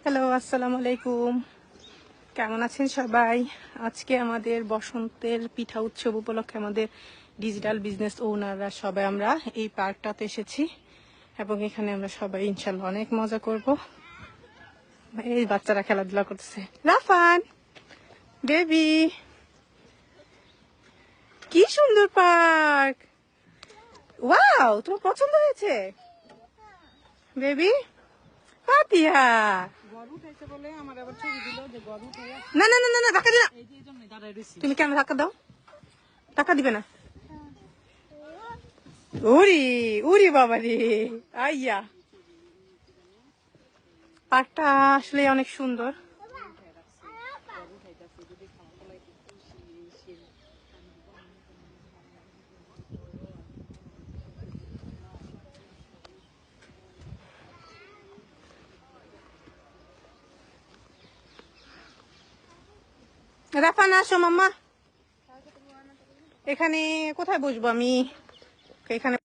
Hello, আসসালামু আলাইকুম। কেমন আছেন সবাই? আজকে আমাদের বসন্তের পিঠা উৎসব উপলক্ষে আমাদের ডিজিটাল বিজনেস ওনাররা সবাই আমরা এই পার্কটাতে এসেছি এবং এখানে আমরা সবাই ইনশাল্লাহ অনেক মজা করব। এই বাচ্চারা খেলাধুলা করতেছে। রাফান বেবি, কি সুন্দর পার্ক! ওয়াও, তোমার পছন্দ হয়েছে বেবি? পাতিয়া, না না না না না, ধাক্কা দিও না। তুমি কেন ধাক্কা দাও? টাকা দিবে না? উরি উরি বাবা রে, আইয়া পার্কটা আসলে অনেক সুন্দর। রাফান আসো মাম্মা, এখানে কোথায় বসবো আমি? এখানে